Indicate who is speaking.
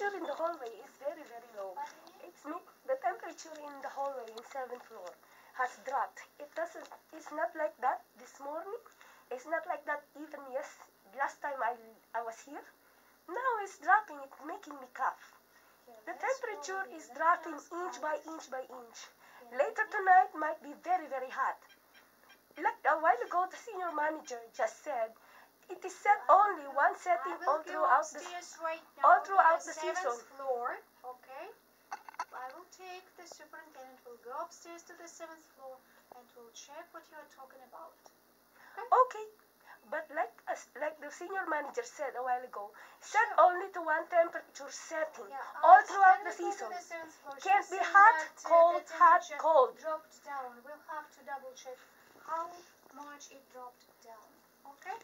Speaker 1: temperature in the hallway is very, very low. The temperature in the hallway in 7th floor has dropped. It's not like that this morning. It's not like that even last time I was here. Now it's dropping, it's making me cough. The temperature is dropping inch by inch by inch. Later tonight might be very, very hot. Like a while ago, the senior manager just said, it is set only one setting all throughout the season.
Speaker 2: Floor, okay? I will take the superintendent, will go upstairs to the 7th floor and will check what you are talking about.
Speaker 1: Okay, but like the senior manager said a while ago, set only to one temperature setting all throughout the season. Can't be hot, cold, hot, cold.
Speaker 2: Dropped down. We'll have to double check how much it dropped down. Okay?